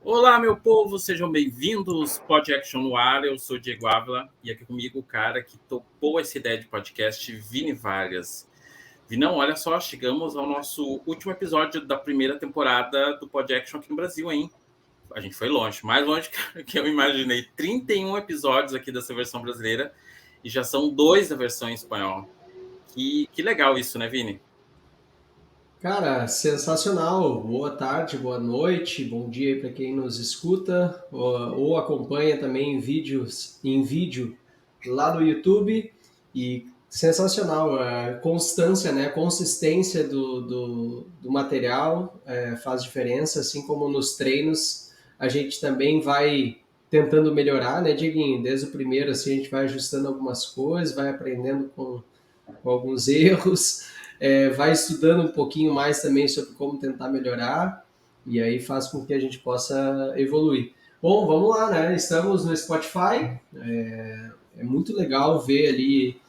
Olá, meu povo, sejam bem-vindos. Pod Action no ar, eu sou Diego Ávila e aqui comigo o cara que topou essa ideia de podcast, Vini Vargas. Vinão, olha só, chegamos ao nosso último episódio da primeira temporada do Pod Action aqui no Brasil, hein? A gente foi longe, mais longe que eu imaginei. 31 episódios aqui dessa versão brasileira e já são 2 da versão em espanhol. Que legal isso, né, Vini? Cara, sensacional. Boa tarde, boa noite, bom dia aí para quem nos escuta ou acompanha também em vídeo lá no YouTube. E sensacional, a constância, né? A consistência do material faz diferença, assim como nos treinos a gente também vai tentando melhorar, né, Dieguinho? Desde o primeiro, assim, a gente vai ajustando algumas coisas, vai aprendendo com alguns erros, vai estudando um pouquinho mais também sobre como tentar melhorar, e aí faz com que a gente possa evoluir. Bom, vamos lá, né? Estamos no Spotify, é muito legal ver ali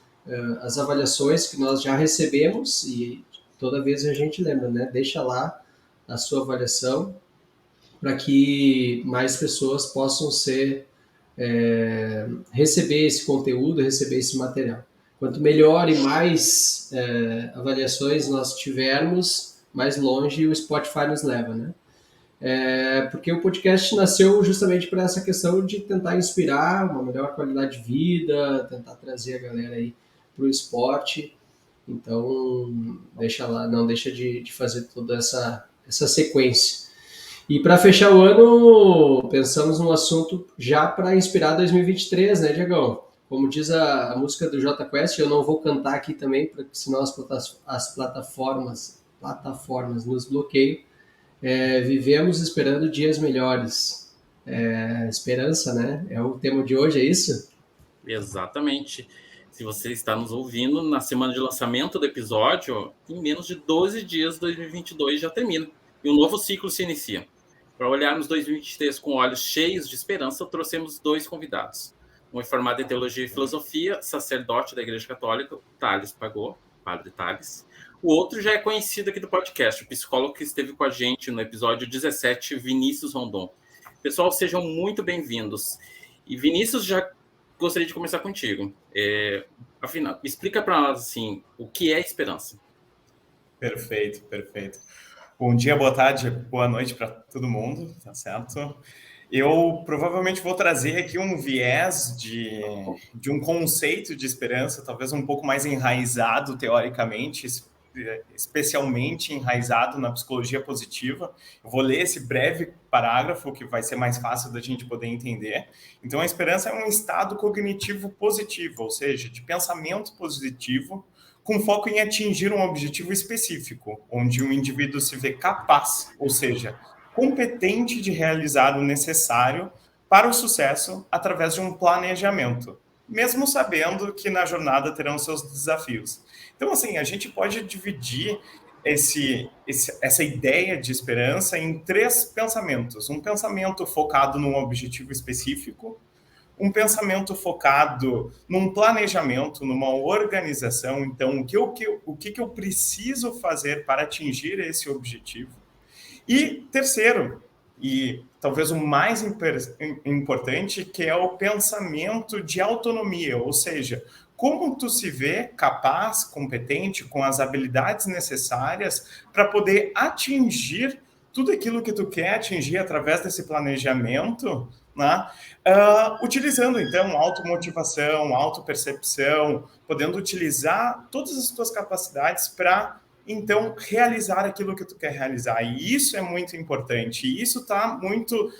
as avaliações que nós já recebemos, e toda vez a gente lembra, né? Deixa lá a sua avaliação para que mais pessoas possam receber esse conteúdo, receber esse material. Quanto melhor e mais avaliações nós tivermos, mais longe o Spotify nos leva, né? Porque o podcast nasceu justamente para essa questão de tentar inspirar uma melhor qualidade de vida, tentar trazer a galera aí para o esporte. Então, deixa lá, não deixa de fazer toda essa sequência. E para fechar o ano, pensamos num assunto já para inspirar 2023, né, Diegão? Como diz a música do Jota Quest, eu não vou cantar aqui também, porque senão as plataformas nos bloqueiam. Vivemos esperando dias melhores. Esperança, né? É o tema de hoje, é isso? Exatamente. Se você está nos ouvindo, na semana de lançamento do episódio, em menos de 12 dias, 2022 já termina. E um novo ciclo se inicia. Para olharmos 2023 com olhos cheios de esperança, trouxemos 2 convidados. Um é formado em Teologia e Filosofia, sacerdote da Igreja Católica, Thales Pagô, Padre Thales. O outro já é conhecido aqui do podcast, o psicólogo que esteve com a gente no episódio 17, Vinícius Rondon. Pessoal, sejam muito bem-vindos. E Vinícius, já gostaria de começar contigo. Afinal, explica para nós assim, o que é esperança. Perfeito, perfeito. Bom dia, boa tarde, boa noite para todo mundo, tá certo? Eu provavelmente vou trazer aqui um viés de um conceito de esperança, talvez um pouco mais enraizado teoricamente, especialmente enraizado na psicologia positiva. Eu vou ler esse breve parágrafo que vai ser mais fácil da gente poder entender. Então, a esperança é um estado cognitivo positivo, ou seja, de pensamento positivo, com foco em atingir um objetivo específico, onde o indivíduo se vê capaz, ou seja, competente de realizar o necessário para o sucesso através de um planejamento, mesmo sabendo que na jornada terão seus desafios. Então, assim, a gente pode dividir essa ideia de esperança em 3 pensamentos. Um pensamento focado num objetivo específico, um pensamento focado num planejamento, numa organização. Então, o que eu preciso fazer para atingir esse objetivo? E terceiro, e talvez o mais importante, que é o pensamento de autonomia, ou seja, como tu se vê capaz, competente, com as habilidades necessárias para poder atingir tudo aquilo que tu quer atingir através desse planejamento, né? Utilizando, então, automotivação, autopercepção, podendo utilizar todas as tuas capacidades para, então, realizar aquilo que tu quer realizar. E isso é muito importante. E isso está muito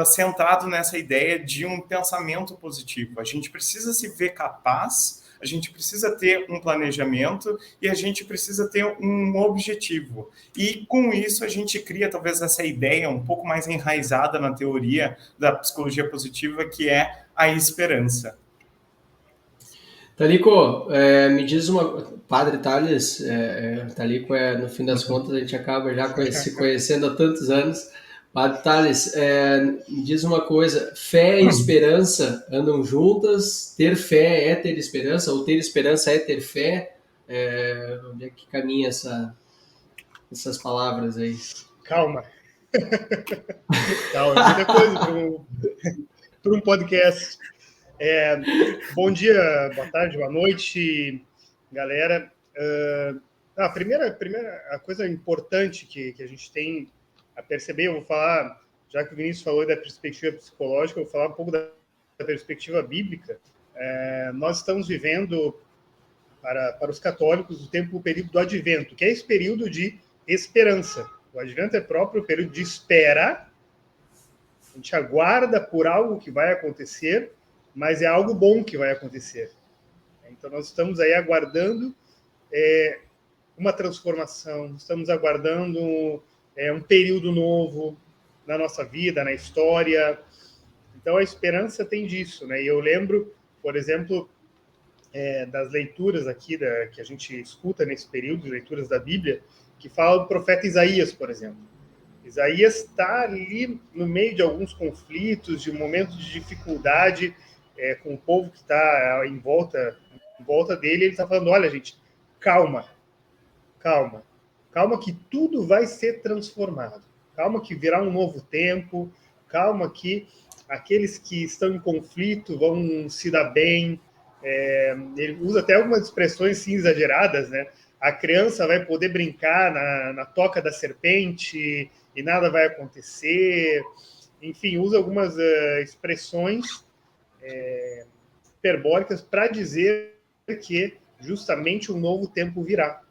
centrado nessa ideia de um pensamento positivo. A gente precisa se ver capaz, a gente precisa ter um planejamento e a gente precisa ter um objetivo. E com isso a gente cria talvez essa ideia um pouco mais enraizada na teoria da psicologia positiva, que é a esperança. Talico, me diz uma... Padre Thales, Talico no fim das contas, a gente acaba já se conhecendo há tantos anos. Padre Thales, me diz uma coisa, fé e esperança andam juntas? Ter fé é ter esperança? Ou ter esperança é ter fé? Onde é que caminha essas palavras aí? Calma. Não, é muita coisa para um podcast. Bom dia, boa tarde, boa noite, galera. A primeira a coisa importante que a gente tem a perceber, eu vou falar, já que o Vinícius falou da perspectiva psicológica, eu vou falar um pouco da perspectiva bíblica. Nós estamos vivendo, para os católicos, o período do Advento, que é esse período de esperança. O Advento é próprio o período de espera. A gente aguarda por algo que vai acontecer, mas é algo bom que vai acontecer. Então, nós estamos aí aguardando uma transformação, estamos aguardando um período novo na nossa vida, na história. Então, a esperança tem disso, né? E eu lembro, por exemplo, das leituras aqui que a gente escuta nesse período, leituras da Bíblia, que falam do profeta Isaías, por exemplo. Isaías está ali no meio de alguns conflitos, de momentos de dificuldade, com o povo que está em volta dele. Ele está falando, olha, gente, calma que tudo vai ser transformado. Calma que virá um novo tempo. Calma que aqueles que estão em conflito vão se dar bem. Ele usa até algumas expressões sim, exageradas, né? A criança vai poder brincar na toca da serpente e nada vai acontecer. Enfim, usa algumas expressões hiperbólicas para dizer que justamente um novo tempo virá.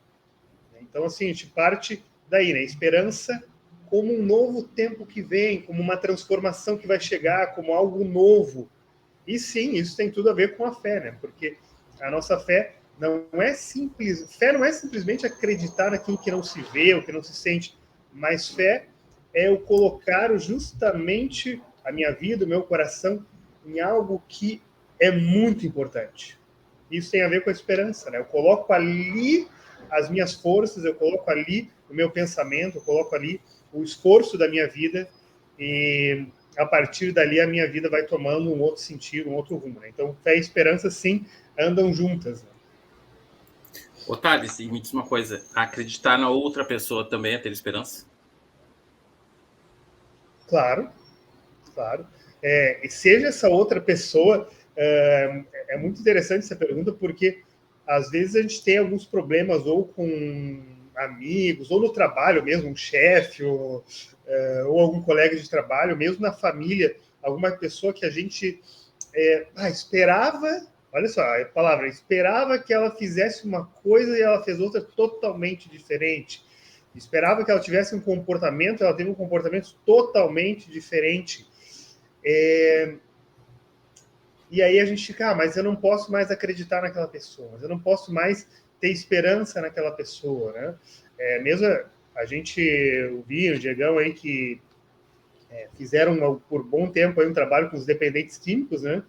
Então, assim, a gente parte daí, né? Esperança como um novo tempo que vem, como uma transformação que vai chegar, como algo novo. E sim, isso tem tudo a ver com a fé, né? Porque a nossa fé não é simples. Fé não é simplesmente acreditar naquilo que não se vê, ou que não se sente, mas fé é eu colocar justamente a minha vida, o meu coração, em algo que é muito importante. Isso tem a ver com a esperança, né? Eu coloco ali as minhas forças, eu coloco ali o meu pensamento, eu coloco ali o esforço da minha vida e a partir dali a minha vida vai tomando um outro sentido, um outro rumo, né? Então, fé e esperança, sim, andam juntas, né? Thales, e me diz uma coisa, acreditar na outra pessoa também é ter esperança? Claro. E seja essa outra pessoa, é muito interessante essa pergunta, porque às vezes a gente tem alguns problemas ou com amigos, ou no trabalho mesmo, um chefe, ou algum colega de trabalho, mesmo na família, alguma pessoa que a gente esperava, olha só a palavra, esperava que ela fizesse uma coisa e ela fez outra totalmente diferente. Esperava que ela tivesse um comportamento, ela teve um comportamento totalmente diferente. E aí a gente fica, mas eu não posso mais acreditar naquela pessoa, eu não posso mais ter esperança naquela pessoa, né? Mesmo a gente ouvia o Diegão aí que fizeram por bom tempo aí um trabalho com os dependentes químicos, né?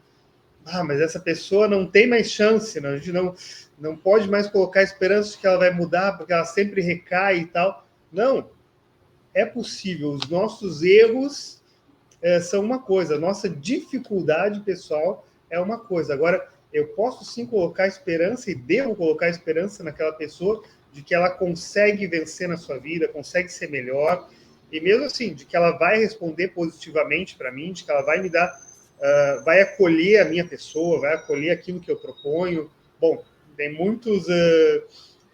Mas essa pessoa não tem mais chance, né? A gente não pode mais colocar esperança de que ela vai mudar, porque ela sempre recai e tal. Não, é possível. Os nossos erros são uma coisa, a nossa dificuldade pessoal é uma coisa. Agora, eu posso sim colocar esperança e devo colocar esperança naquela pessoa de que ela consegue vencer na sua vida, consegue ser melhor, e mesmo assim, de que ela vai responder positivamente para mim, de que ela vai me dar, vai acolher a minha pessoa, vai acolher aquilo que eu proponho. Bom, tem muitos,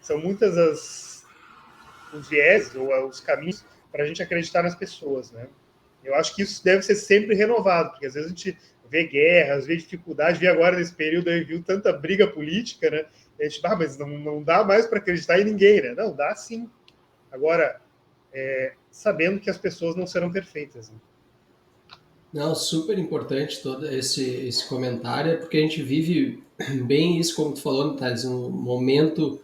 são muitas os viés ou os caminhos para a gente acreditar nas pessoas, né? Eu acho que isso deve ser sempre renovado, porque às vezes a gente vê guerras, vê dificuldades, vê agora nesse período aí, viu tanta briga política, né? E a gente, mas não dá mais para acreditar em ninguém, né? Não, dá sim. Agora, sabendo que as pessoas não serão perfeitas. Né? Não, super importante todo esse comentário, porque a gente vive bem isso, como tu falou, Thales, um momento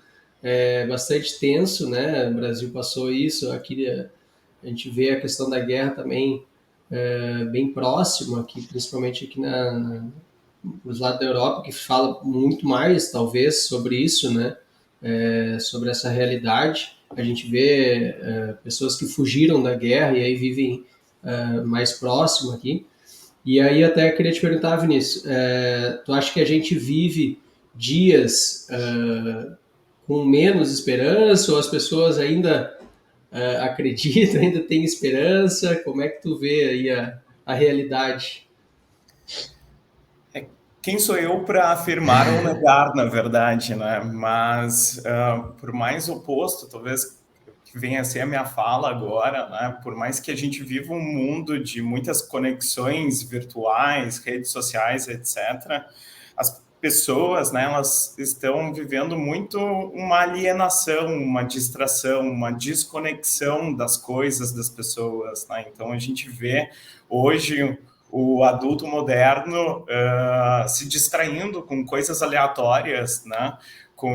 bastante tenso, né? O Brasil passou isso, aqui a gente vê a questão da guerra também bem próximo aqui, principalmente aqui nos lados da Europa, que fala muito mais, talvez, sobre isso, né? Sobre essa realidade. A gente vê pessoas que fugiram da guerra e aí vivem mais próximo aqui. E aí até queria te perguntar, Vinícius, tu acha que a gente vive dias com menos esperança ou as pessoas ainda acredita, ainda tem esperança? Como é que tu vê aí a realidade? Quem sou eu para afirmar ou negar, na verdade, né? Mas, por mais oposto, talvez que venha a ser a minha fala agora, né? Por mais que a gente viva um mundo de muitas conexões virtuais, redes sociais, etc., as pessoas, né, elas estão vivendo muito uma alienação, uma distração, uma desconexão das coisas das pessoas, né? Então, a gente vê hoje o adulto moderno se distraindo com coisas aleatórias, né?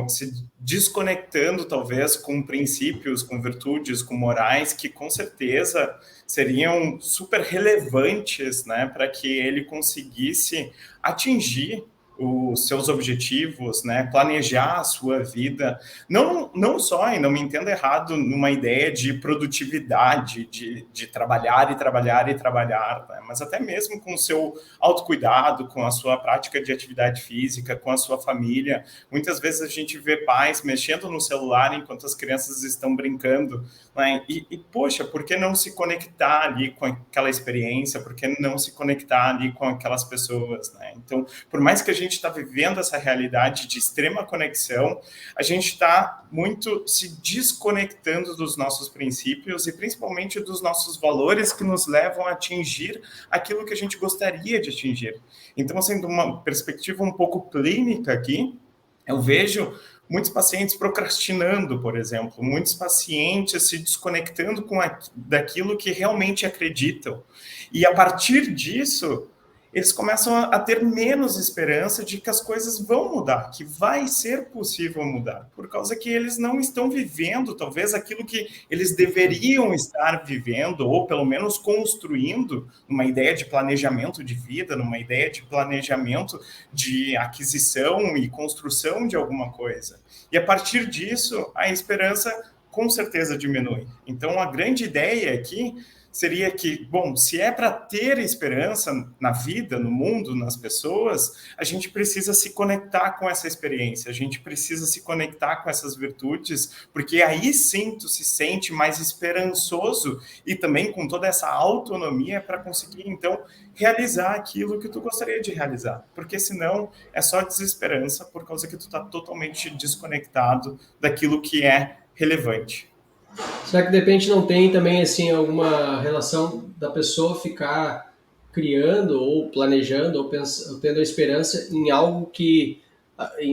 Se desconectando, talvez, com princípios, com virtudes, com morais que, com certeza, seriam super relevantes, né? Para que ele conseguisse atingir os seus objetivos, né? Planejar a sua vida, não só, e não me entenda errado, numa ideia de produtividade, de trabalhar e trabalhar e trabalhar, né? Mas até mesmo com o seu autocuidado, com a sua prática de atividade física, com a sua família. Muitas vezes a gente vê pais mexendo no celular enquanto as crianças estão brincando, né? Poxa, por que não se conectar ali com aquela experiência? Por que não se conectar ali com aquelas pessoas, né? Então, por mais que a gente está vivendo essa realidade de extrema conexão, a gente está muito se desconectando dos nossos princípios e principalmente dos nossos valores que nos levam a atingir aquilo que a gente gostaria de atingir. Então, sendo uma perspectiva um pouco clínica aqui, eu vejo muitos pacientes procrastinando, por exemplo, muitos pacientes se desconectando daquilo que realmente acreditam. E a partir disso, eles começam a ter menos esperança de que as coisas vão mudar, que vai ser possível mudar, por causa que eles não estão vivendo, talvez, aquilo que eles deveriam estar vivendo, ou pelo menos construindo, numa ideia de planejamento de vida, numa ideia de planejamento de aquisição e construção de alguma coisa. E a partir disso, a esperança com certeza diminui. Então, a grande ideia aqui seria que, bom, se é para ter esperança na vida, no mundo, nas pessoas, a gente precisa se conectar com essa experiência, a gente precisa se conectar com essas virtudes, porque aí sim tu se sente mais esperançoso e também com toda essa autonomia para conseguir, então, realizar aquilo que tu gostaria de realizar, porque senão é só desesperança por causa que tu está totalmente desconectado daquilo que é relevante. Será que de repente não tem também assim alguma relação da pessoa ficar criando ou planejando ou tendo a esperança em algo que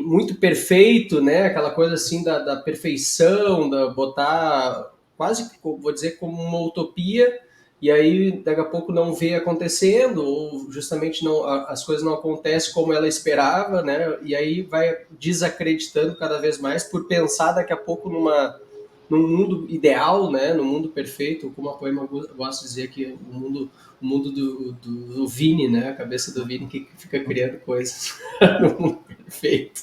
muito perfeito, né? Aquela coisa assim da perfeição, da botar quase, vou dizer, como uma utopia, e aí daqui a pouco não vê acontecendo, ou justamente não, as coisas não acontecem como ela esperava, né? E aí vai desacreditando cada vez mais por pensar daqui a pouco num mundo ideal, né, no mundo perfeito, como a Poema gosta de dizer que o mundo do Vini, né, a cabeça do Vini que fica criando coisas no mundo perfeito.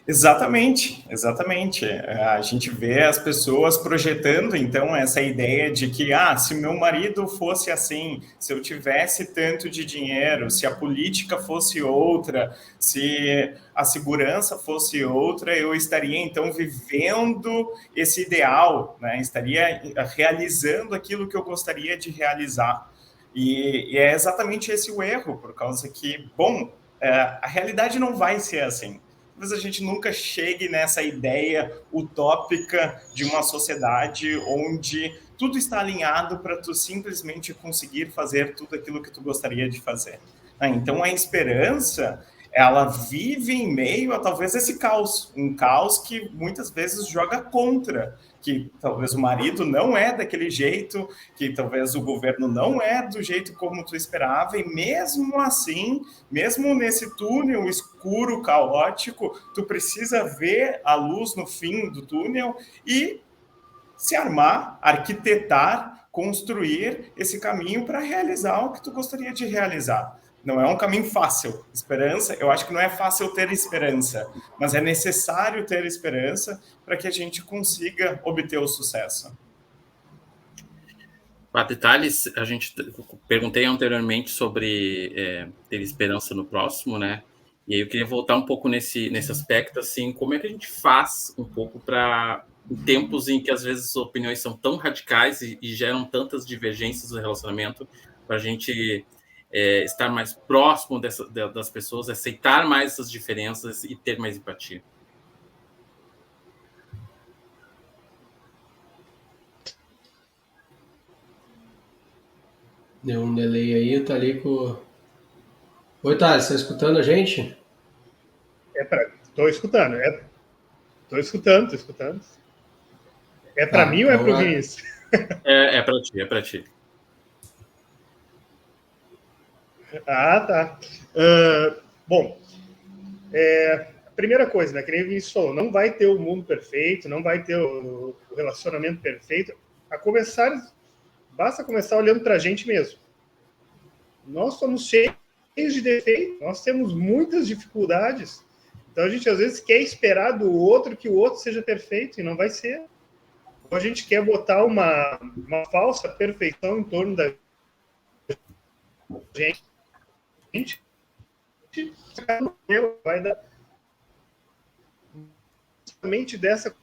Exatamente, exatamente. A gente vê as pessoas projetando, então, essa ideia de que, se meu marido fosse assim, se eu tivesse tanto de dinheiro, se a política fosse outra, se a segurança fosse outra, eu estaria, então, vivendo esse ideal, né? Estaria realizando aquilo que eu gostaria de realizar. E é exatamente esse o erro, por causa que, bom, a realidade não vai ser assim. Talvez a gente nunca chegue nessa ideia utópica de uma sociedade onde tudo está alinhado para tu simplesmente conseguir fazer tudo aquilo que tu gostaria de fazer. Então, a esperança, ela vive em meio a talvez esse caos, um caos que muitas vezes joga contra, que talvez o marido não é daquele jeito, que talvez o governo não é do jeito como tu esperava, e mesmo assim, mesmo nesse túnel escuro, caótico, tu precisa ver a luz no fim do túnel e se armar, arquitetar, construir esse caminho para realizar o que tu gostaria de realizar. Não é um caminho fácil. Esperança, eu acho que não é fácil ter esperança, mas é necessário ter esperança para que a gente consiga obter o sucesso. Para detalhes, a gente perguntei anteriormente sobre ter esperança no próximo, né? E aí eu queria voltar um pouco nesse aspecto, assim, como é que a gente faz um pouco para em tempos em que às vezes as opiniões são tão radicais e geram tantas divergências no relacionamento, para a gente estar mais próximo das pessoas, aceitar mais essas diferenças e ter mais empatia. Deu um delay aí, tá ali com... Oi, Thales, tá escutando a gente? Tô escutando. Tô escutando. É para Tá, mim ou é então, para o Vinícius? É para ti. Ah, tá. Bom, a primeira coisa, né, que nem o Vinícius falou, não vai ter o mundo perfeito, não vai ter o relacionamento perfeito. Basta começar olhando para a gente mesmo. Nós somos cheios de defeitos, nós temos muitas dificuldades. Então a gente às vezes quer esperar do outro que o outro seja perfeito e não vai ser. Ou a gente quer botar uma falsa perfeição em torno da gente, vai dar somente dessa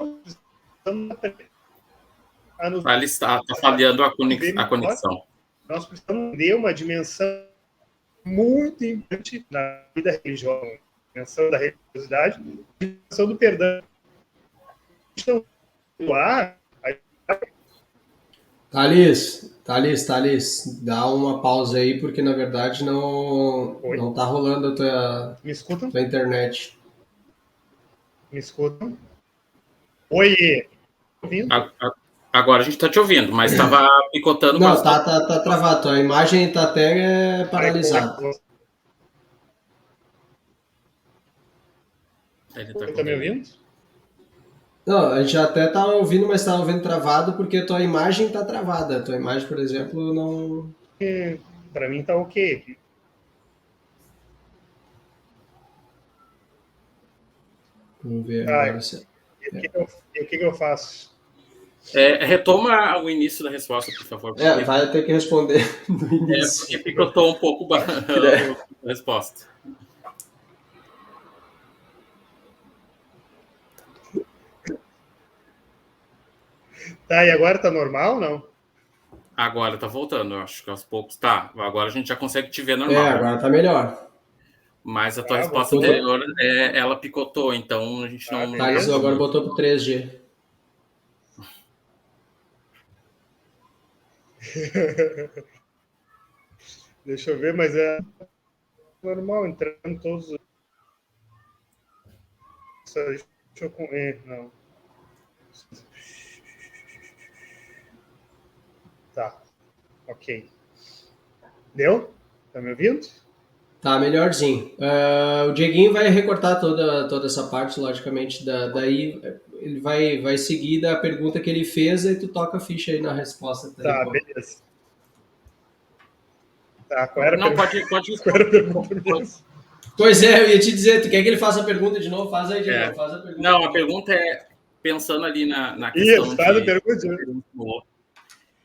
Ali está falhando a conexão. Nós precisamos ter uma dimensão muito importante na vida religiosa, a dimensão da religiosidade, a dimensão do perdão. Então, Thales, dá uma pausa aí, porque na verdade não tá rolando a Me escutam? tua internet. Me escutam? Oi, ouvindo? Agora a gente está te ouvindo, mas estava picotando Não, bastante. tá travado. A imagem tá até paralisada. Tá me ouvindo? Não, a gente até tá ouvindo, mas tá ouvindo travado porque a tua imagem tá travada. A tua imagem, por exemplo, não... Para mim tá ok. Vamos ver agora. E o que eu faço? Retoma o início da resposta, por favor. Vai ter que responder no início. Porque picotou um pouco a resposta. Tá, e agora tá normal ou não? Agora tá voltando, eu acho que aos poucos. Tá, agora a gente já consegue te ver normal. Agora tá melhor. Mas a tua resposta anterior, ela picotou, então a gente não... Thales agora botou pro 3G. Deixa eu ver, mas é normal entrando todos os... Deixa eu... não. Tá. Ok. Deu? Tá me ouvindo? Tá melhorzinho. O Dieguinho vai recortar toda essa parte, logicamente. Daí ele vai seguir da pergunta que ele fez e tu toca a ficha aí na resposta. Tá, beleza. Tá, qual era Não, pode responder. Pois eu ia te dizer, tu quer que ele faça a pergunta de novo? Faz aí de novo, faz a pergunta. Não, a pergunta é, pensando ali na questão Isso, faz a pergunta.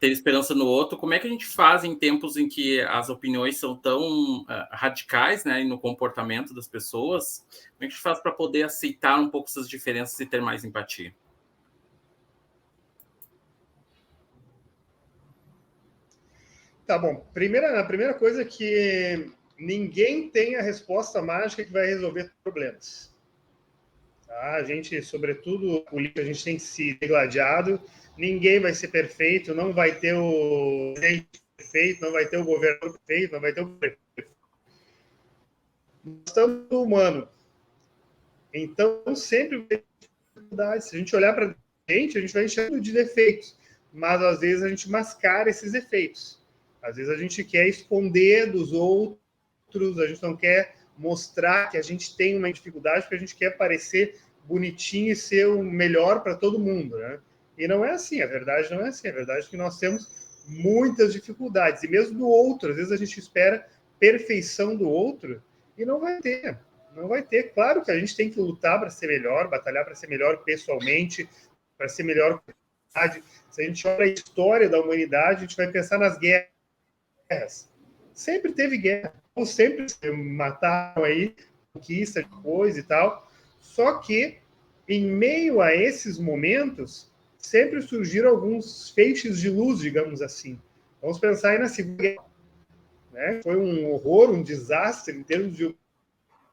Ter esperança no outro, como é que a gente faz em tempos em que as opiniões são tão radicais, né, no comportamento das pessoas, como é que a gente faz para poder aceitar um pouco essas diferenças e ter mais empatia? Tá bom. A primeira coisa é que ninguém tem a resposta mágica que vai resolver problemas. Tá? A gente, sobretudo, política, a gente tem se degladiado. Ninguém vai ser perfeito, não vai ter o presidente perfeito, não vai ter o governo perfeito, não vai ter o prefeito. Nós estamos humanos. Então, sempre vai ter dificuldades. Se a gente olhar para a gente vai enxergando de defeitos. Mas, às vezes, a gente mascara esses defeitos. Às vezes, a gente quer esconder dos outros, a gente não quer mostrar que a gente tem uma dificuldade, porque a gente quer parecer bonitinho e ser o melhor para todo mundo, né? E não é assim, a verdade não é assim. A verdade é que nós temos muitas dificuldades. E mesmo do outro, às vezes a gente espera perfeição do outro e não vai ter. Não vai ter. Claro que a gente tem que lutar para ser melhor, batalhar para ser melhor pessoalmente, para ser melhor. Se a gente olha a história da humanidade, a gente vai pensar nas guerras. Sempre teve guerra. Sempre se mataram aí, conquista de coisa e tal. Só que, em meio a esses momentos, sempre surgiram alguns feixes de luz, digamos assim. Vamos pensar aí na Segunda Guerra, né? Foi um horror, um desastre em termos de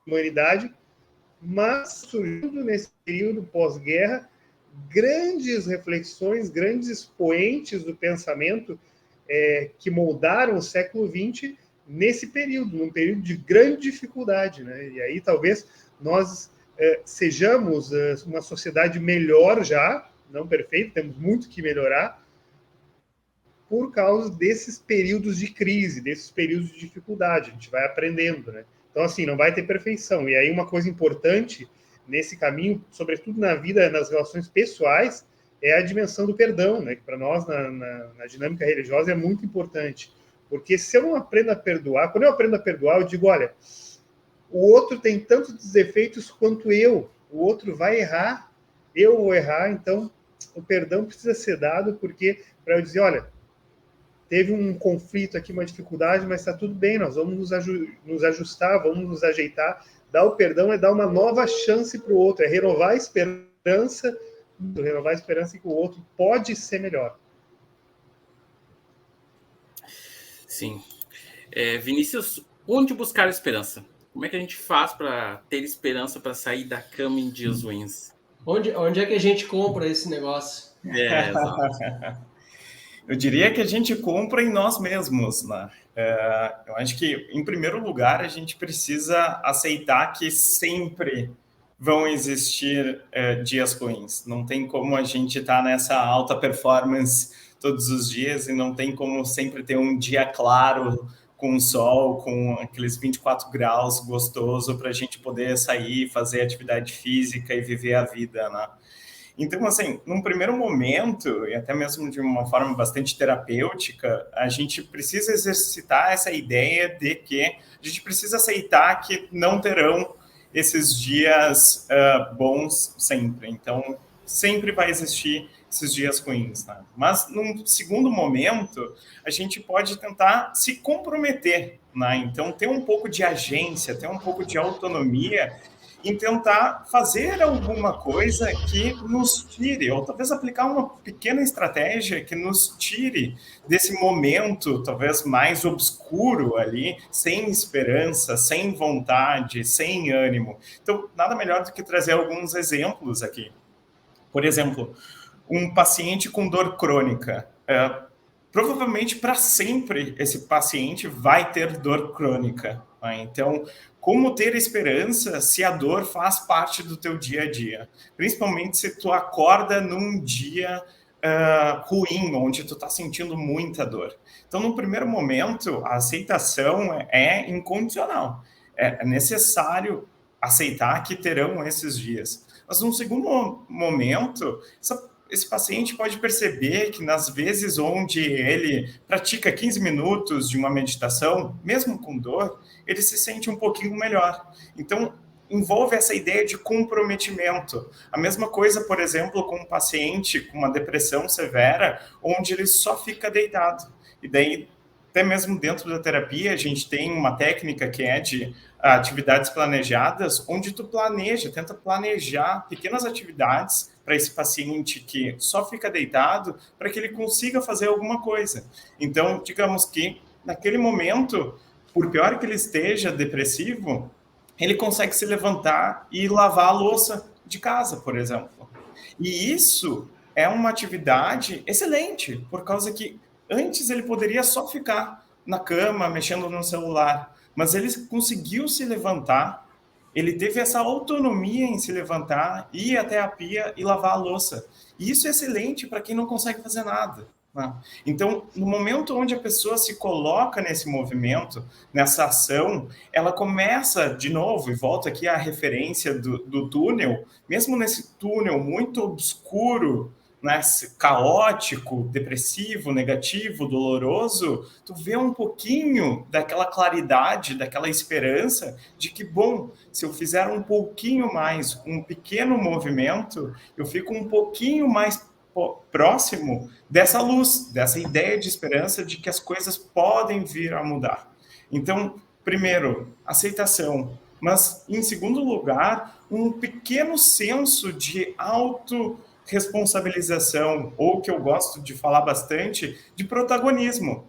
humanidade, mas surgindo nesse período pós-guerra grandes reflexões, grandes expoentes do pensamento que moldaram o século XX nesse período, num período de grande dificuldade, né? E aí talvez nós sejamos uma sociedade melhor já, não perfeita, temos muito que melhorar, por causa desses períodos de crise, desses períodos de dificuldade. A gente vai aprendendo, né? Então, assim, não vai ter perfeição. E aí uma coisa importante nesse caminho, sobretudo na vida, nas relações pessoais, é a dimensão do perdão, né? Que para nós, na dinâmica religiosa, é muito importante. Porque se eu não aprendo a perdoar, quando eu aprendo a perdoar, eu digo, olha, o outro tem tantos defeitos quanto eu, o outro vai errar, eu vou errar, então o perdão precisa ser dado, porque para eu dizer, olha, teve um conflito aqui, uma dificuldade, mas está tudo bem, nós vamos nos ajustar, vamos nos ajeitar. Dar o perdão é dar uma nova chance para o outro, é renovar a esperança que o outro pode ser melhor. Sim. Vinícius, onde buscar esperança? Como é que a gente faz para ter esperança para sair da cama em dias ruins? Onde é que a gente compra esse negócio? Exato. Eu diria que a gente compra em nós mesmos, né? Eu acho que, em primeiro lugar, a gente precisa aceitar que sempre vão existir dias ruins. Não tem como a gente estar nessa alta performance todos os dias e não tem como sempre ter um dia claro, com sol, com aqueles 24 graus gostoso para a gente poder sair, fazer atividade física e viver a vida, né? Então, assim, num primeiro momento, e até mesmo de uma forma bastante terapêutica, a gente precisa exercitar essa ideia de que a gente precisa aceitar que não terão esses dias bons sempre. Então, sempre vai existir esses dias ruins, né? Mas, num segundo momento, a gente pode tentar se comprometer, né? Então, ter um pouco de agência, ter um pouco de autonomia em tentar fazer alguma coisa que nos tire, ou talvez aplicar uma pequena estratégia que nos tire desse momento, talvez mais obscuro ali, sem esperança, sem vontade, sem ânimo. Então, nada melhor do que trazer alguns exemplos aqui. Por exemplo, um paciente com dor crônica. Provavelmente, para sempre, esse paciente vai ter dor crônica. Né? Então, como ter esperança se a dor faz parte do teu dia a dia? Principalmente se tu acorda num dia ruim, onde tu está sentindo muita dor. Então, no primeiro momento, a aceitação é incondicional. É necessário aceitar que terão esses dias. Mas, num segundo momento, esse paciente pode perceber que nas vezes onde ele pratica 15 minutos de uma meditação, mesmo com dor, ele se sente um pouquinho melhor. Então, envolve essa ideia de comprometimento. A mesma coisa, por exemplo, com um paciente com uma depressão severa, onde ele só fica deitado. E daí, até mesmo dentro da terapia, a gente tem uma técnica que é de atividades planejadas, onde tu tenta planejar pequenas atividades para esse paciente que só fica deitado, para que ele consiga fazer alguma coisa. Então, digamos que naquele momento, por pior que ele esteja depressivo, ele consegue se levantar e lavar a louça de casa, por exemplo. E isso é uma atividade excelente, por causa que antes ele poderia só ficar na cama, mexendo no celular, mas ele conseguiu se levantar, ele teve essa autonomia em se levantar, ir até a pia e lavar a louça. E isso é excelente para quem não consegue fazer nada. Né? Então, no momento onde a pessoa se coloca nesse movimento, nessa ação, ela começa de novo, e volta aqui à referência do túnel, mesmo nesse túnel muito obscuro, né, caótico, depressivo, negativo, doloroso, tu vê um pouquinho daquela claridade, daquela esperança de que, bom, se eu fizer um pouquinho mais, um pequeno movimento, eu fico um pouquinho mais próximo dessa luz, dessa ideia de esperança de que as coisas podem vir a mudar. Então, primeiro, aceitação, mas, em segundo lugar, um pequeno senso de responsabilização, ou que eu gosto de falar bastante, de protagonismo.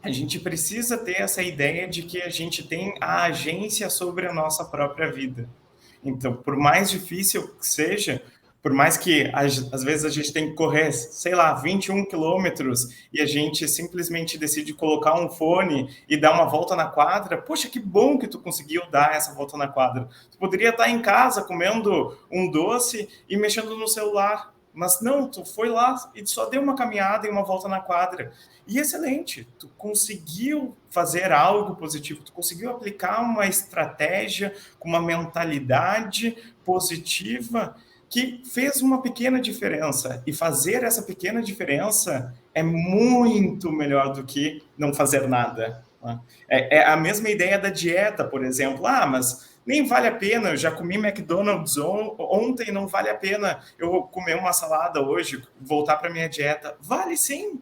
A gente precisa ter essa ideia de que a gente tem a agência sobre a nossa própria vida. Então, por mais difícil que seja, por mais que às vezes a gente tem que correr, sei lá, 21 quilômetros e a gente simplesmente decide colocar um fone e dar uma volta na quadra, poxa, que bom que tu conseguiu dar essa volta na quadra. Tu poderia estar em casa comendo um doce e mexendo no celular, mas não, tu foi lá e só deu uma caminhada e uma volta na quadra. E excelente, tu conseguiu fazer algo positivo, tu conseguiu aplicar uma estratégia com uma mentalidade positiva que fez uma pequena diferença. E fazer essa pequena diferença é muito melhor do que não fazer nada. Né? É a mesma ideia da dieta, por exemplo. Ah, mas nem vale a pena, eu já comi McDonald's ontem, não vale a pena eu comer uma salada hoje, voltar para minha dieta. Vale sim,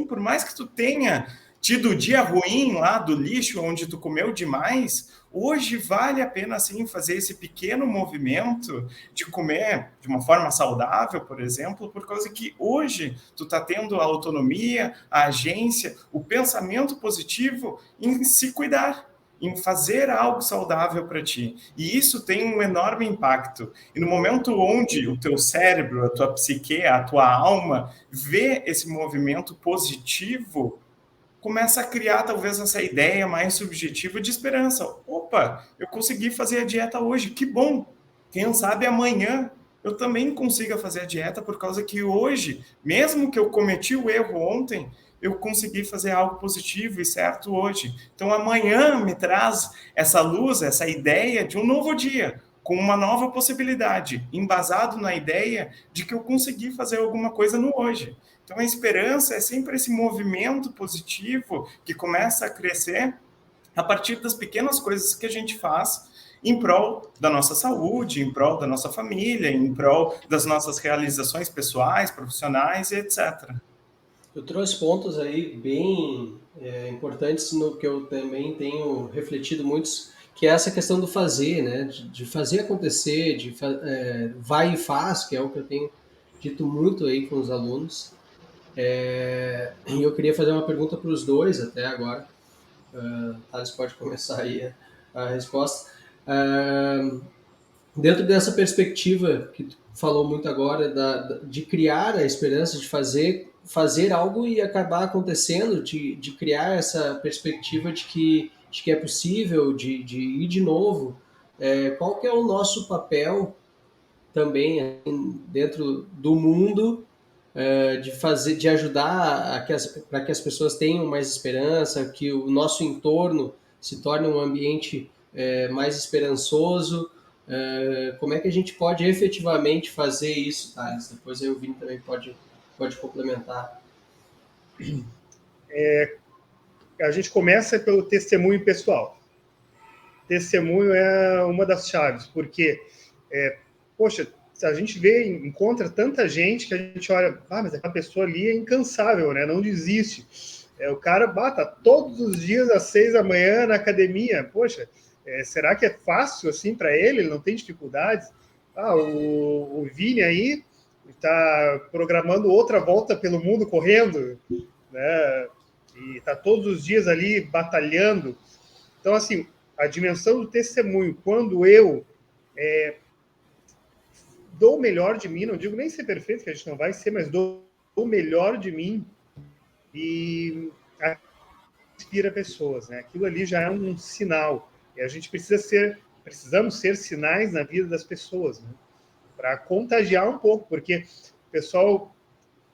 por mais que tu tenha tido o dia ruim lá do lixo, onde tu comeu demais, hoje vale a pena sim fazer esse pequeno movimento de comer de uma forma saudável, por exemplo, por causa que hoje tu tá tendo a autonomia, a agência, o pensamento positivo em se cuidar, em fazer algo saudável para ti. E isso tem um enorme impacto. E no momento onde o teu cérebro, a tua psique, a tua alma vê esse movimento positivo, começa a criar talvez essa ideia mais subjetiva de esperança. Opa, eu consegui fazer a dieta hoje, que bom. Quem sabe amanhã eu também consiga fazer a dieta, por causa que hoje, mesmo que eu cometi o erro ontem, eu consegui fazer algo positivo e certo hoje. Então amanhã me traz essa luz, essa ideia de um novo dia, com uma nova possibilidade, embasado na ideia de que eu consegui fazer alguma coisa no hoje. Então, a esperança é sempre esse movimento positivo que começa a crescer a partir das pequenas coisas que a gente faz em prol da nossa saúde, em prol da nossa família, em prol das nossas realizações pessoais, profissionais e etc. Eu trouxe pontos aí bem importantes no que eu também tenho refletido muito, que é essa questão do fazer, né? De fazer acontecer, vai e faz, que é o que eu tenho dito muito aí com os alunos. E eu queria fazer uma pergunta para os dois até agora. Thales pode começar aí a resposta. Dentro dessa perspectiva que tu falou muito agora, de criar a esperança, de fazer algo e acabar acontecendo, de criar essa perspectiva de que é possível, de ir de novo, qual que é o nosso papel também dentro do mundo, de ajudar para que as pessoas tenham mais esperança, que o nosso entorno se torne um ambiente mais esperançoso. Como é que a gente pode efetivamente fazer isso, Thales? Depois aí o Vini também pode complementar. A gente começa pelo testemunho pessoal. Testemunho é uma das chaves, porque, poxa, a gente encontra tanta gente que a gente olha, mas aquela pessoa ali é incansável, né? Não desiste. O cara tá todos os dias às 6 da manhã na academia. Poxa, será que é fácil assim para ele? Ele não tem dificuldades? O Vini aí está programando outra volta pelo mundo correndo, né? E está todos os dias ali batalhando. Então, assim, a dimensão do testemunho, quando eu dou o melhor de mim, não digo nem ser perfeito, que a gente não vai ser, mas dou o melhor de mim e inspira pessoas, né? Aquilo ali já é um sinal. E a gente precisamos ser sinais na vida das pessoas, né? Para contagiar um pouco, porque o pessoal,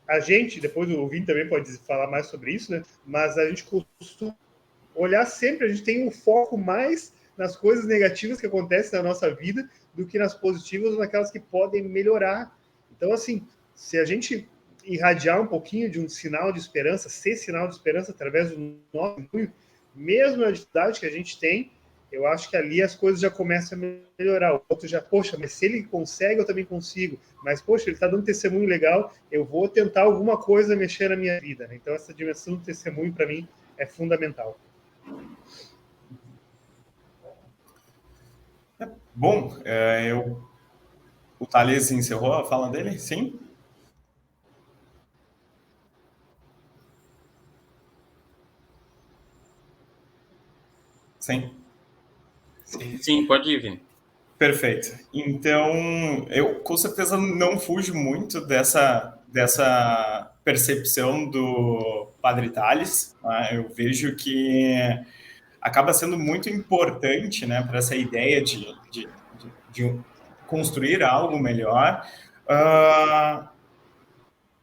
a gente, depois o Vini também pode falar mais sobre isso, né? Mas a gente costuma olhar sempre, a gente tem um foco mais nas coisas negativas que acontecem na nossa vida do que nas positivas ou naquelas que podem melhorar. Então, assim, se a gente irradiar um pouquinho de um sinal de esperança, ser sinal de esperança através do nosso orgulho, mesmo na dificuldade que a gente tem, eu acho que ali as coisas já começam a melhorar. O outro já, poxa, mas se ele consegue, eu também consigo. Mas, poxa, ele está dando um testemunho legal, eu vou tentar alguma coisa mexer na minha vida. Né? Então, essa dimensão do testemunho, para mim, é fundamental. Bom, O Thales encerrou a fala dele? Sim? Sim. Sim, pode ir, Vini. Perfeito. Então, eu com certeza não fujo muito dessa percepção do Padre Thales. Tá? Eu vejo que acaba sendo muito importante, né, para essa ideia de construir algo melhor,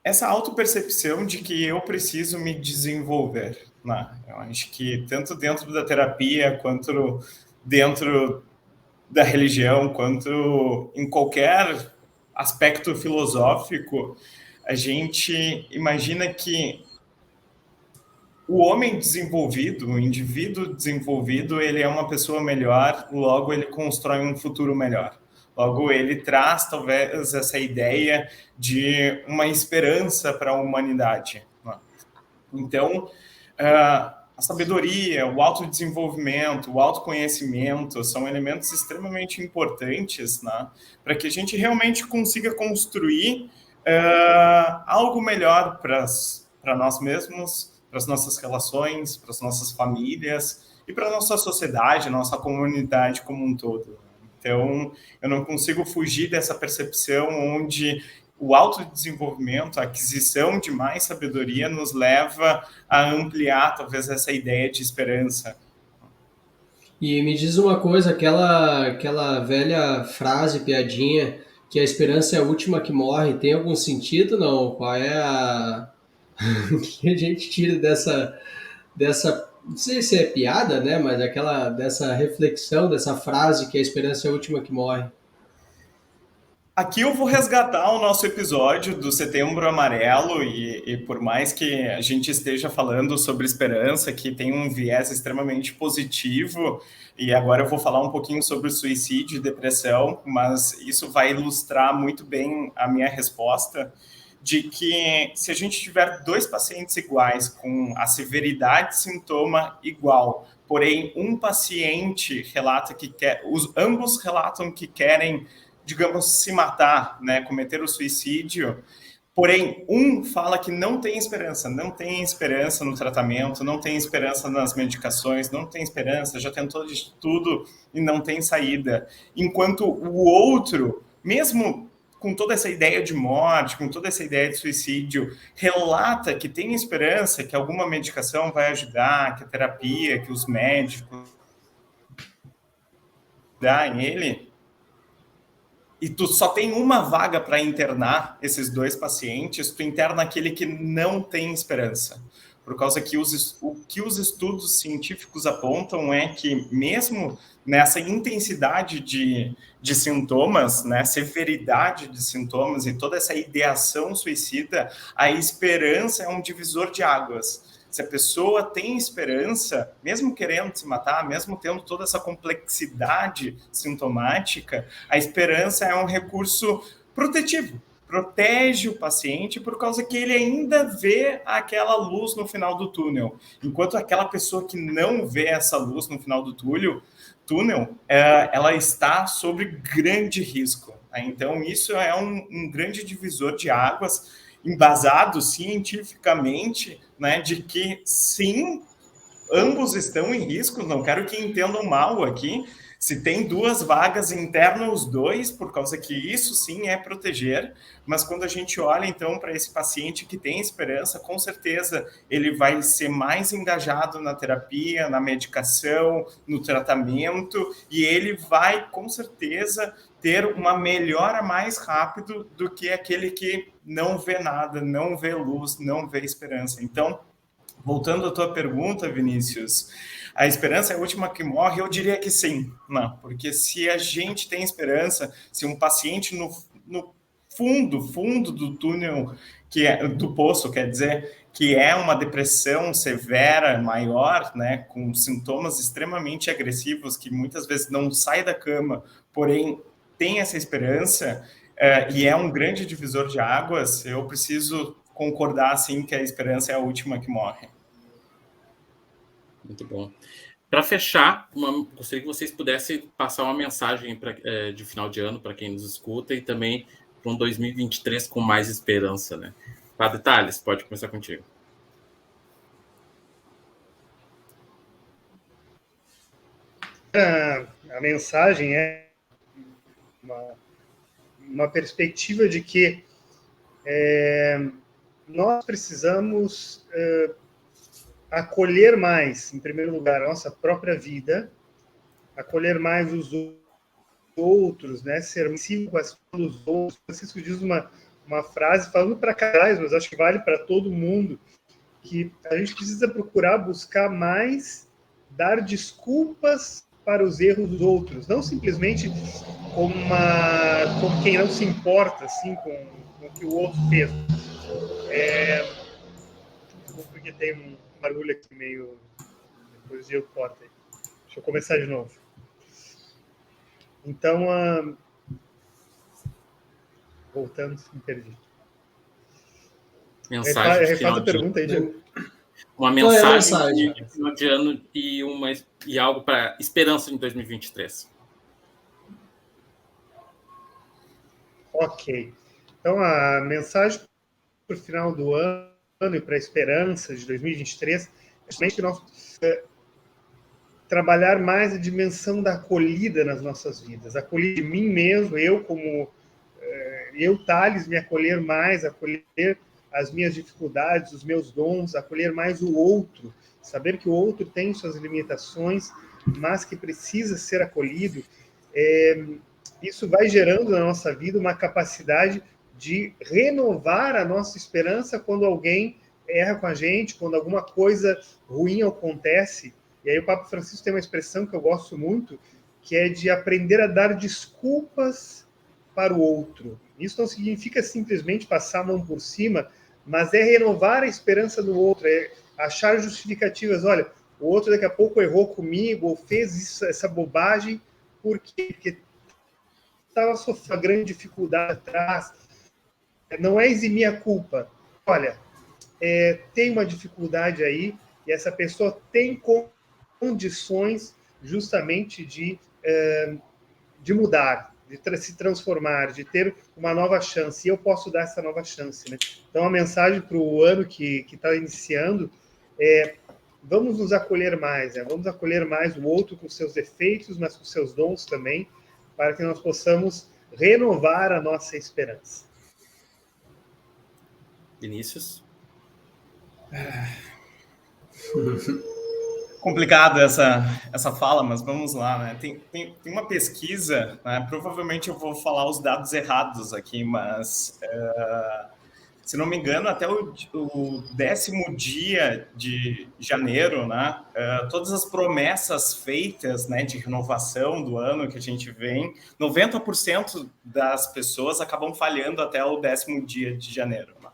essa autopercepção de que eu preciso me desenvolver. Né? Eu acho que tanto dentro da terapia, quanto dentro da religião, quanto em qualquer aspecto filosófico, a gente imagina que o homem desenvolvido, o indivíduo desenvolvido, ele é uma pessoa melhor, logo ele constrói um futuro melhor. Logo ele traz talvez essa ideia de uma esperança para a humanidade. Então, a sabedoria, o autodesenvolvimento, o autoconhecimento são elementos extremamente importantes, né, para que a gente realmente consiga construir algo melhor para nós mesmos, para as nossas relações, para as nossas famílias e para a nossa sociedade, nossa comunidade como um todo. Então, eu não consigo fugir dessa percepção onde o autodesenvolvimento, a aquisição de mais sabedoria nos leva a ampliar, talvez, essa ideia de esperança. E me diz uma coisa, aquela velha frase, piadinha, que a esperança é a última que morre, tem algum sentido, não? Qual é o que a gente tira dessa, não sei se é piada, né, mas dessa reflexão, dessa frase que a esperança é a última que morre? Aqui eu vou resgatar o nosso episódio do Setembro Amarelo e por mais que a gente esteja falando sobre esperança, que tem um viés extremamente positivo, e agora eu vou falar um pouquinho sobre suicídio e depressão, mas isso vai ilustrar muito bem a minha resposta, de que se a gente tiver 2 pacientes iguais, com a severidade de sintoma igual, porém um paciente relata que quer, ambos relatam que querem, digamos, se matar, né, cometer o suicídio, porém, um fala que não tem esperança no tratamento, não tem esperança nas medicações, não tem esperança, já tentou de tudo e não tem saída. Enquanto o outro, mesmo com toda essa ideia de morte, com toda essa ideia de suicídio, relata que tem esperança, que alguma medicação vai ajudar, que a terapia, que os médicos dão ele, e tu só tem uma vaga para internar esses 2 pacientes, tu interna aquele que não tem esperança. Por causa que o que os estudos científicos apontam é que mesmo nessa intensidade de sintomas, né, severidade de sintomas e toda essa ideação suicida, a esperança é um divisor de águas. Se a pessoa tem esperança, mesmo querendo se matar, mesmo tendo toda essa complexidade sintomática, a esperança é um recurso protetivo. Protege o paciente por causa que ele ainda vê aquela luz no final do túnel. Enquanto aquela pessoa que não vê essa luz no final do túnel, ela está sob grande risco. Então, isso é um grande divisor de águas, embasado cientificamente, né, de que sim, ambos estão em risco, não quero que entendam mal aqui, se tem 2 vagas, interna os 2, por causa que isso sim é proteger, mas quando a gente olha então para esse paciente que tem esperança, com certeza ele vai ser mais engajado na terapia, na medicação, no tratamento, e ele vai com certeza ter uma melhora mais rápido do que aquele que não vê nada, não vê luz, não vê esperança. Então, voltando à tua pergunta, Vinícius, a esperança é a última que morre? Eu diria que sim, não, porque se a gente tem esperança, se um paciente no fundo do túnel, que é do poço, quer dizer, que é uma depressão severa, maior, né, com sintomas extremamente agressivos, que muitas vezes não sai da cama, porém tem essa esperança, e é um grande divisor de águas, eu preciso concordar, sim, que a esperança é a última que morre. Muito bom. Para fechar, gostaria que vocês pudessem passar uma mensagem de final de ano para quem nos escuta e também para um 2023 com mais esperança, né? Padre Thales, pode começar contigo. A mensagem é uma perspectiva de que nós precisamos acolher mais, em primeiro lugar, a nossa própria vida, acolher mais os outros, né? Ser sensível com as coisas dos outros. Francisco diz uma frase, falando para casais, mas acho que vale para todo mundo, que a gente precisa procurar buscar mais dar desculpas para os erros dos outros, não simplesmente como quem não se importa assim, com o que o outro fez. Porque tem um barulho aqui meio... Depois eu corto aí. Deixa eu começar de novo. Então, voltando, me perdi. Mensagem de final faz a pergunta aí, Diego. Uma mensagem de final de ano e algo para esperança em 2023. Ok. Então, a mensagem para o final do ano e para a esperança de 2023 é justamente que nós trabalhar mais a dimensão da acolhida nas nossas vidas. Acolher de mim mesmo, eu, Thales, me acolher mais, acolher as minhas dificuldades, os meus dons, acolher mais o outro, saber que o outro tem suas limitações, mas que precisa ser acolhido. Isso vai gerando na nossa vida uma capacidade de renovar a nossa esperança quando alguém erra com a gente, quando alguma coisa ruim acontece. E aí o Papa Francisco tem uma expressão que eu gosto muito, que é de aprender a dar desculpas para o outro. Isso não significa simplesmente passar a mão por cima, mas é renovar a esperança do outro, é achar justificativas. Olha, o outro daqui a pouco errou comigo, ou fez essa bobagem, por quê? Porque estava sofrendo uma grande dificuldade atrás. Não é eximir a culpa. Olha, tem uma dificuldade aí, e essa pessoa tem condições justamente de mudar, de se transformar, de ter uma nova chance. E eu posso dar essa nova chance, né? Então, a mensagem para o ano que está iniciando é: vamos nos acolher mais, né? Vamos acolher mais o outro com seus defeitos, mas com seus dons também, para que nós possamos renovar a nossa esperança. Vinícius? Complicado essa fala, mas vamos lá, né? Tem uma pesquisa, né? Provavelmente eu vou falar os dados errados aqui, mas se não me engano, até o 10º dia de janeiro, né? Todas as promessas feitas, né, de renovação do ano que a gente vem, 90% das pessoas acabam falhando até o 10º dia de janeiro. Né?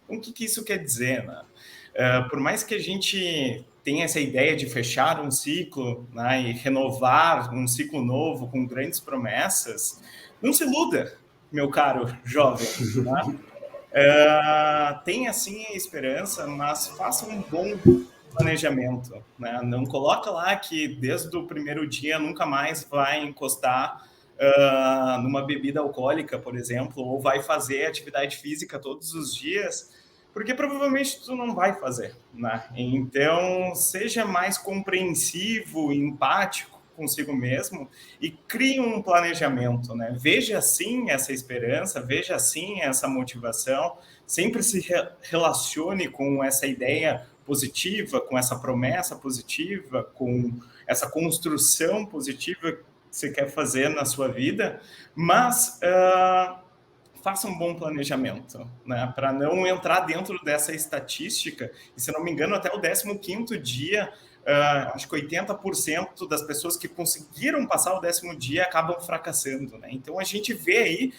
Então, o que isso quer dizer, né? Por mais que a gente tenha essa ideia de fechar um ciclo, né, e renovar um ciclo novo com grandes promessas, não se iluda, meu caro jovem. Né? Tenha sim a esperança, mas faça um bom planejamento. Né? Não coloca lá que desde o primeiro dia nunca mais vai encostar numa bebida alcoólica, por exemplo, ou vai fazer atividade física todos os dias, porque provavelmente tu não vai fazer, né? Então, seja mais compreensivo, empático consigo mesmo e crie um planejamento, né? Veja sim essa esperança, veja sim essa motivação, sempre se relacione com essa ideia positiva, com essa promessa positiva, com essa construção positiva que você quer fazer na sua vida, mas faça um bom planejamento, né? Para não entrar dentro dessa estatística, e se não me engano, até o 15º dia, acho que 80% das pessoas que conseguiram passar o 10º dia acabam fracassando, né? Então, a gente vê aí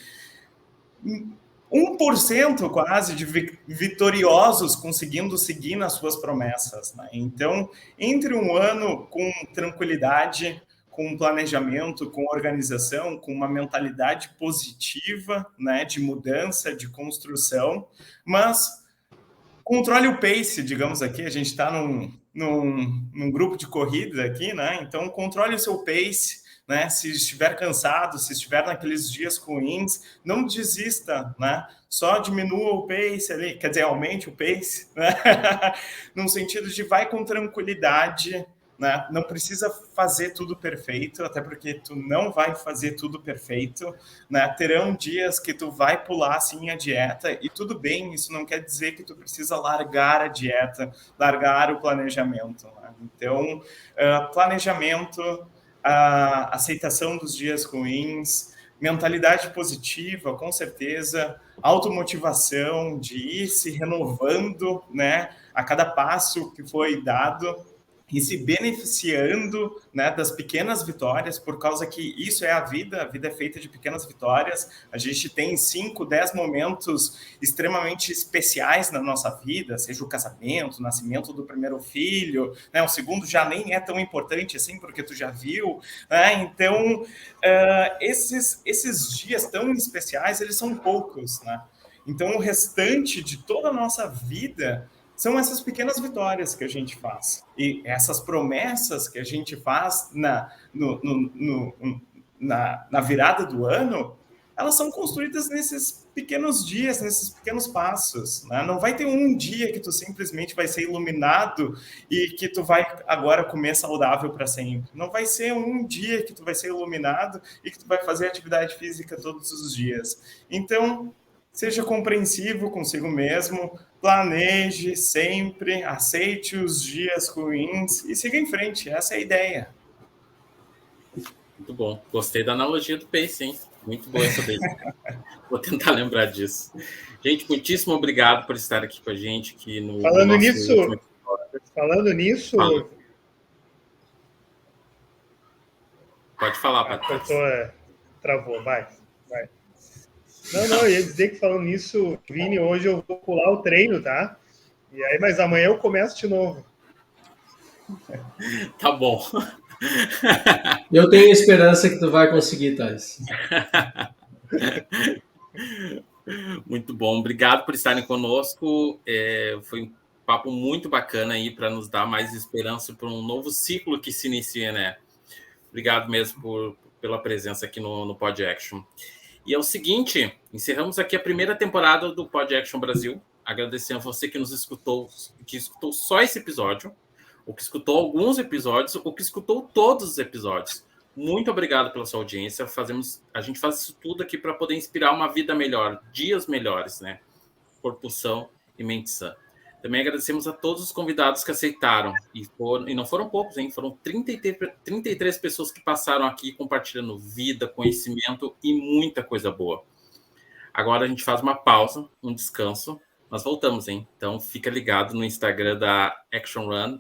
1% quase de vitoriosos conseguindo seguir nas suas promessas, né? Então, entre um ano com tranquilidade, com planejamento, com organização, com uma mentalidade positiva, né, de mudança, de construção, mas controle o pace, digamos aqui, a gente está num grupo de corrida aqui, né? Então, controle o seu pace, né? Se estiver cansado, se estiver naqueles dias ruins, não desista, né? Só diminua o pace ali, quer dizer, aumente o pace, né? No sentido de vai com tranquilidade, né? Não precisa fazer tudo perfeito, até porque tu não vai fazer tudo perfeito, né? Terão dias que tu vai pular assim a dieta e tudo bem, isso não quer dizer que tu precisa largar a dieta, largar o planejamento, né? Então, planejamento, a aceitação dos dias ruins, mentalidade positiva, com certeza, automotivação de ir se renovando, né, a cada passo que foi dado e se beneficiando, né, das pequenas vitórias, por causa que isso é a vida é feita de pequenas vitórias. A gente tem 5, 10 momentos extremamente especiais na nossa vida, seja o casamento, o nascimento do primeiro filho, né, o segundo já nem é tão importante assim, porque tu já viu, né? Então, esses dias tão especiais, eles são poucos, né? Então, o restante de toda a nossa vida são essas pequenas vitórias que a gente faz. E essas promessas que a gente faz na virada do ano, elas são construídas nesses pequenos dias, nesses pequenos passos, né? Não vai ter um dia que tu simplesmente vai ser iluminado e que tu vai agora comer saudável para sempre. Não vai ser um dia que tu vai ser iluminado e que tu vai fazer atividade física todos os dias. Então, seja compreensivo consigo mesmo, planeje sempre, aceite os dias ruins e siga em frente. Essa é a ideia. Muito bom. Gostei da analogia do pace, hein? Muito boa essa daí. Vou tentar lembrar disso. Gente, muitíssimo obrigado por estar aqui com a gente. Aqui no Falando nosso nisso, Fala. Pode falar, Patrícia. Travou, vai. Não, eu ia dizer que falando nisso, Vini, hoje eu vou pular o treino, tá? E aí, mas amanhã eu começo de novo. Tá bom. Eu tenho esperança que tu vai conseguir, Thales. Muito bom. Obrigado por estarem conosco. Foi um papo muito bacana aí para nos dar mais esperança para um novo ciclo que se inicia, né? Obrigado mesmo pela presença aqui no Pod Action. E é o seguinte, encerramos aqui a primeira temporada do Pod Action Brasil. Agradecendo a você que nos escutou, que escutou só esse episódio, ou que escutou alguns episódios, ou que escutou todos os episódios. Muito obrigado pela sua audiência. A gente faz isso tudo aqui para poder inspirar uma vida melhor, dias melhores, né? Corpo são e mente sã. Também agradecemos a todos os convidados que aceitaram. E não foram poucos, hein? Foram 33 pessoas que passaram aqui compartilhando vida, conhecimento e muita coisa boa. Agora a gente faz uma pausa, um descanso. Nós voltamos, hein? Então fica ligado no Instagram da Action Run,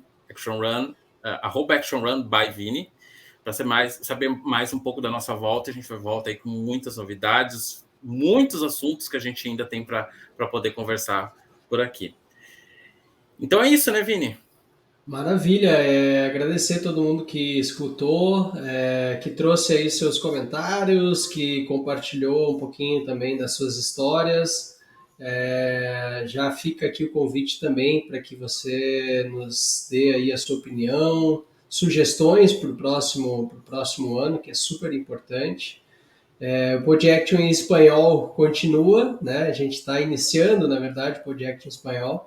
@ActionRunByVini, para saber mais um pouco da nossa volta. A gente vai voltar aí com muitas novidades, muitos assuntos que a gente ainda tem para poder conversar por aqui. Então é isso, né, Vini? Maravilha, agradecer a todo mundo que escutou, que trouxe aí seus comentários, que compartilhou um pouquinho também das suas histórias. Já fica aqui o convite também para que você nos dê aí a sua opinião, sugestões para o próximo ano, que é super importante. O Pod Action em espanhol continua, né? A gente está iniciando, na verdade, o Pod Action em espanhol.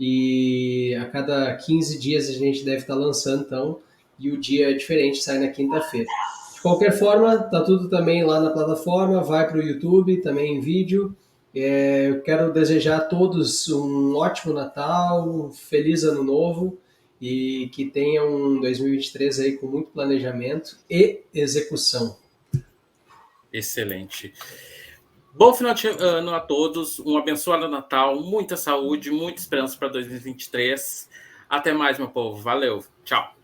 E a cada 15 dias a gente deve estar lançando, então, e o dia é diferente, sai na quinta-feira. De qualquer forma, tá tudo também lá na plataforma, vai para o YouTube, também em vídeo. Eu quero desejar a todos um ótimo Natal, um feliz Ano Novo e que tenham um 2023 aí com muito planejamento e execução. Excelente. Bom final de ano a todos, um abençoado Natal, muita saúde, muita esperança para 2023. Até mais, meu povo. Valeu. Tchau.